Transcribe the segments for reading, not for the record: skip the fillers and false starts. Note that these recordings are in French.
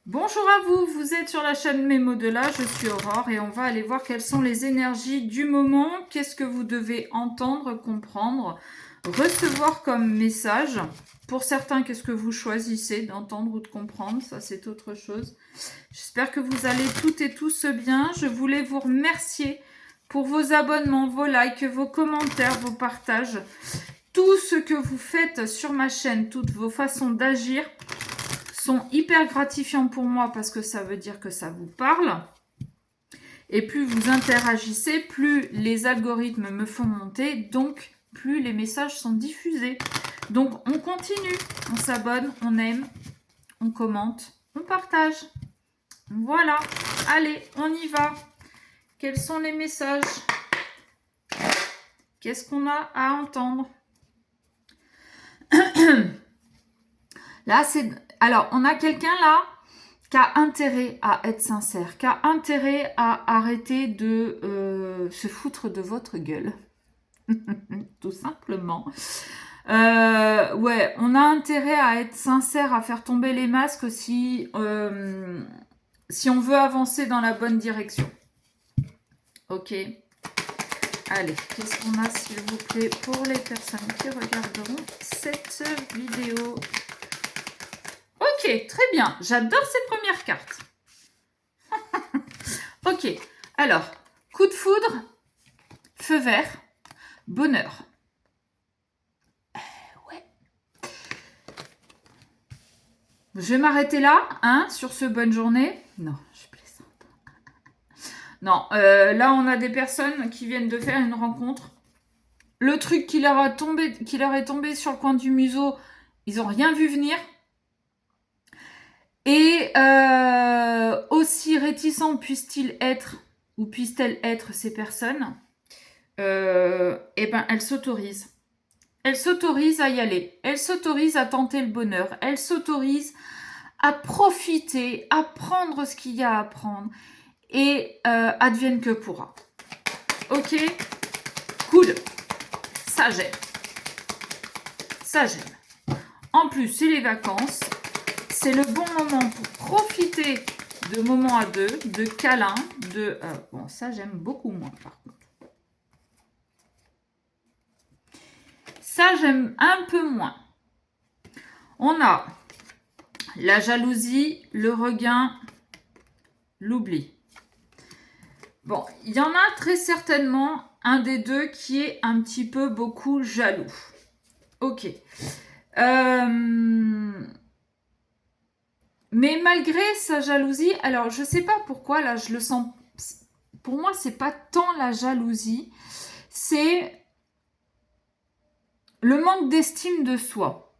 Bonjour à vous, vous êtes sur la chaîne Mémo de là, je suis Aurore et on va aller voir quelles sont les énergies du moment, qu'est-ce que vous devez entendre, comprendre, recevoir comme message. Pour certains, qu'est-ce que vous choisissez d'entendre ou de comprendre, ça c'est autre chose. J'espère que vous allez toutes et tous bien. Je voulais vous remercier pour vos abonnements, vos likes, vos commentaires, vos partages, tout ce que vous faites sur ma chaîne, toutes vos façons d'agir sont hyper gratifiants pour moi parce que ça veut dire que ça vous parle. Et plus vous interagissez, plus les algorithmes me font monter, donc plus les messages sont diffusés. Donc on continue, on s'abonne, on aime, on commente, on partage. Voilà, allez, on y va. Quels sont les messages? Qu'est-ce qu'on a à entendre? Là, c'est... Alors, on a quelqu'un là qui a intérêt à être sincère, qui a intérêt à arrêter de se foutre de votre gueule. Tout simplement. Ouais, on a intérêt à être sincère, à faire tomber les masques si on veut avancer dans la bonne direction. Ok. Allez, qu'est-ce qu'on a, s'il vous plaît, pour les personnes qui regarderont cette vidéo? Ok, très bien. J'adore ces premières cartes. Ok, alors, coup de foudre, feu vert, bonheur. Ouais. Je vais m'arrêter là, hein, sur ce bonne journée. Non, je plaisante. Non, là, on a des personnes qui viennent de faire une rencontre. Le truc qui leur est tombé sur le coin du museau, ils n'ont rien vu venir. Et aussi réticents puissent-ils être, ou puissent-elles être ces personnes, eh ben, elles s'autorisent. Elles s'autorisent à y aller. Elles s'autorisent à tenter le bonheur. Elles s'autorisent à profiter, à prendre ce qu'il y a à prendre. Et advienne que pourra. Ok? Cool. Ça, j'aime. Ça, j'aime. En plus, c'est les vacances. C'est le bon moment pour profiter de moments à deux, de câlins, de... bon, ça, j'aime beaucoup moins, par contre. Ça, j'aime un peu moins. On a la jalousie, le regain, l'oubli. Bon, il y en a très certainement un des deux qui est un petit peu beaucoup jaloux. Ok. Mais malgré sa jalousie, alors je sais pas pourquoi, là je le sens, pour moi c'est pas tant la jalousie, c'est le manque d'estime de soi.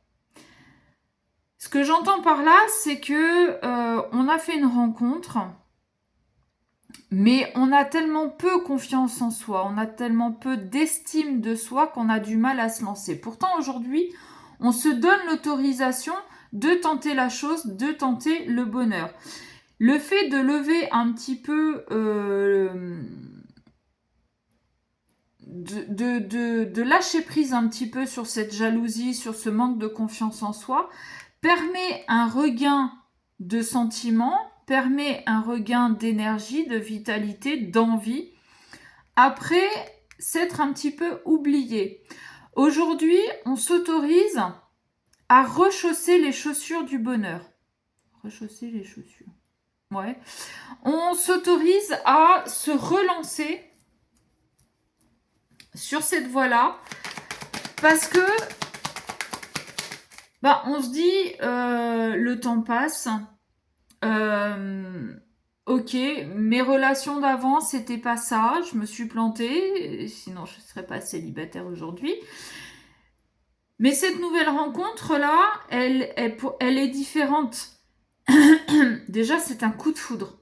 Ce que j'entends par là, c'est que on a fait une rencontre, mais on a tellement peu confiance en soi, on a tellement peu d'estime de soi qu'on a du mal à se lancer. Pourtant aujourd'hui, on se donne l'autorisation de tenter la chose, de tenter le bonheur. Le fait de lever un petit peu, de lâcher prise un petit peu sur cette jalousie, sur ce manque de confiance en soi, permet un regain de sentiments, permet un regain d'énergie, de vitalité, d'envie, après s'être un petit peu oublié. Aujourd'hui, on s'autorise à rechausser les chaussures du bonheur. Rechausser les chaussures. Ouais. On s'autorise à se relancer sur cette voie-là parce que bah, on se dit le temps passe. Ok, mes relations d'avant, c'était pas ça. Je me suis plantée, sinon je ne serais pas célibataire aujourd'hui. Mais cette nouvelle rencontre-là, elle est différente. Déjà, c'est un coup de foudre.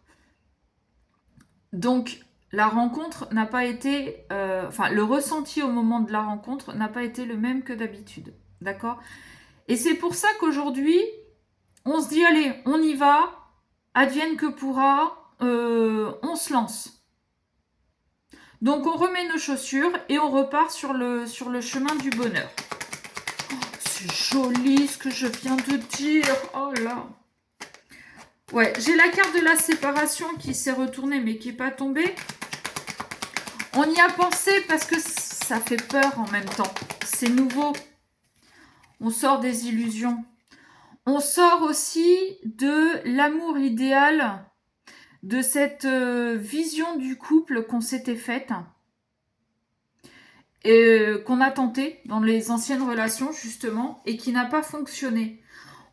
Donc, la rencontre n'a pas été... le ressenti au moment de la rencontre n'a pas été le même que d'habitude. D'accord? Et c'est pour ça qu'aujourd'hui, on se dit, allez, on y va, advienne que pourra, on se lance. Donc, on remet nos chaussures et on repart sur le chemin du bonheur. Oh, c'est joli ce que je viens de dire. Oh là. Ouais, j'ai la carte de la séparation qui s'est retournée mais qui n'est pas tombée. On y a pensé parce que ça fait peur en même temps. C'est nouveau. On sort des illusions. On sort aussi de l'amour idéal, de cette vision du couple qu'on s'était faite et qu'on a tenté dans les anciennes relations justement et qui n'a pas fonctionné.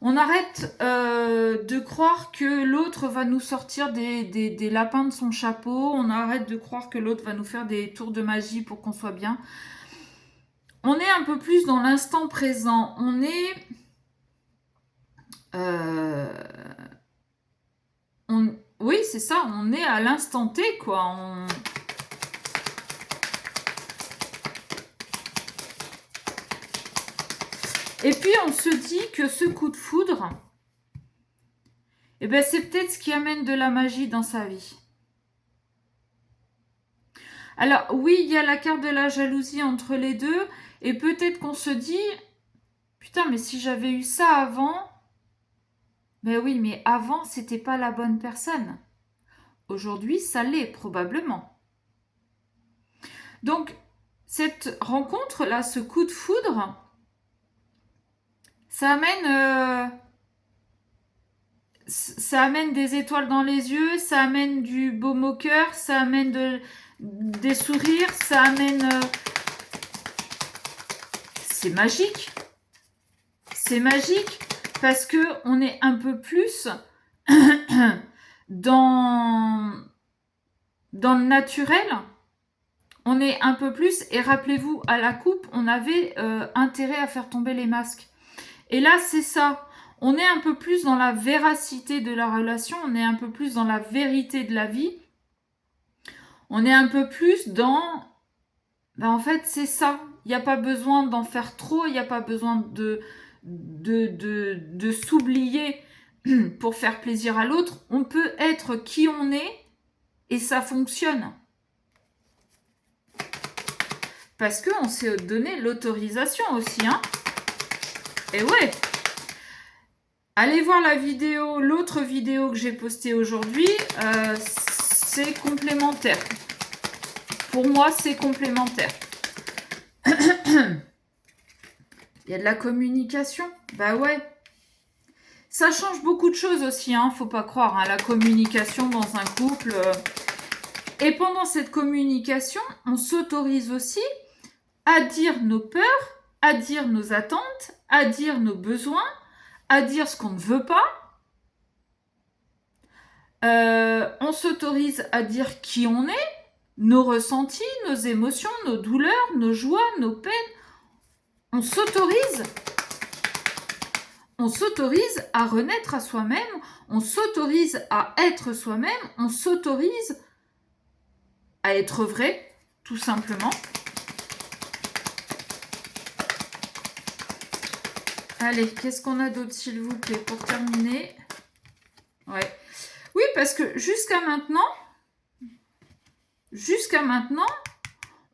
On arrête de croire que l'autre va nous sortir des lapins de son chapeau. On arrête de croire que l'autre va nous faire des tours de magie pour qu'on soit bien. On est un peu plus dans l'instant présent. On est... oui, c'est ça. On est à l'instant T, quoi. Et puis, on se dit que ce coup de foudre, eh ben, c'est peut-être ce qui amène de la magie dans sa vie. Alors, oui, il y a la carte de la jalousie entre les deux. Et peut-être qu'on se dit, putain, mais si j'avais eu ça avant... Ben oui, mais avant, c'était pas la bonne personne. Aujourd'hui, ça l'est, probablement. Donc, cette rencontre-là, ce coup de foudre, ça amène des étoiles dans les yeux, ça amène du baume au cœur, ça amène des sourires, ça amène... C'est magique. C'est magique parce que on est un peu plus dans le naturel. On est un peu plus... Et rappelez-vous, à la coupe, on avait intérêt à faire tomber les masques. Et là, c'est ça. On est un peu plus dans la véracité de la relation, on est un peu plus dans la vérité de la vie. On est un peu plus dans... Ben en fait, c'est ça. Il n'y a pas besoin d'en faire trop, il n'y a pas besoin de s'oublier pour faire plaisir à l'autre. On peut être qui on est et ça fonctionne. Parce qu'on s'est donné l'autorisation aussi, hein. Et ouais. Allez voir la vidéo, l'autre vidéo que j'ai postée aujourd'hui, c'est complémentaire. Pour moi, c'est complémentaire. Il y a de la communication. Bah ouais. Ça change beaucoup de choses aussi, hein, faut pas croire, hein, la communication dans un couple. Et pendant cette communication, on s'autorise aussi à dire nos peurs, à dire nos attentes, à dire nos besoins, à dire ce qu'on ne veut pas. On s'autorise à dire qui on est, nos ressentis, nos émotions, nos douleurs, nos joies, nos peines. On s'autorise à renaître à soi-même, on s'autorise à être soi-même, on s'autorise à être vrai, tout simplement. Allez, qu'est-ce qu'on a d'autre, s'il vous plaît, pour terminer? Ouais. Oui, parce que jusqu'à maintenant,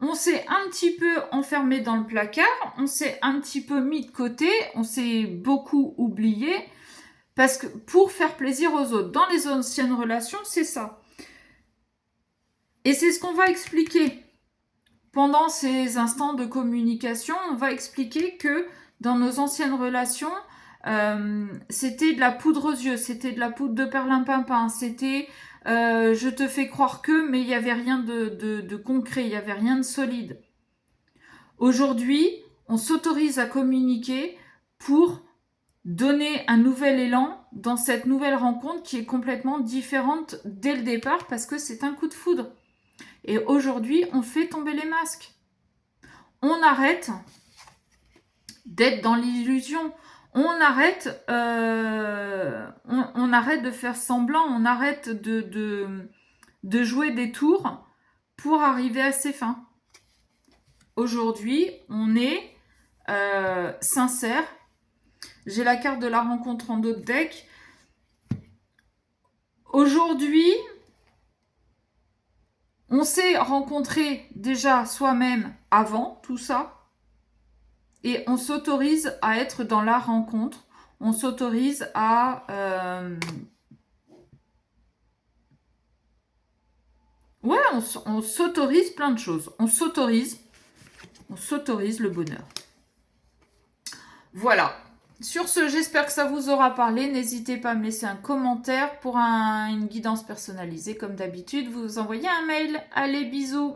on s'est un petit peu enfermé dans le placard, on s'est un petit peu mis de côté, on s'est beaucoup oublié, parce que pour faire plaisir aux autres. Dans les anciennes relations, c'est ça. Et c'est ce qu'on va expliquer. Pendant ces instants de communication, on va expliquer que dans nos anciennes relations, c'était de la poudre aux yeux, c'était de la poudre de perlimpinpin, c'était je te fais croire que, mais il n'y avait rien de concret, il n'y avait rien de solide. Aujourd'hui, on s'autorise à communiquer pour donner un nouvel élan dans cette nouvelle rencontre qui est complètement différente dès le départ parce que c'est un coup de foudre. Et aujourd'hui, on fait tomber les masques. On arrête d'être dans l'illusion. On arrête de faire semblant. On arrête de jouer des tours pour arriver à ses fins. Aujourd'hui, on est sincère. J'ai la carte de la rencontre en dos de deck. Aujourd'hui, on s'est rencontré déjà soi-même avant tout ça. Et on s'autorise à être dans la rencontre. On s'autorise à on s'autorise plein de choses. On s'autorise le bonheur. Voilà. Sur ce, j'espère que ça vous aura parlé. N'hésitez pas à me laisser un commentaire pour une guidance personnalisée. Comme d'habitude, vous envoyez un mail. Allez, bisous!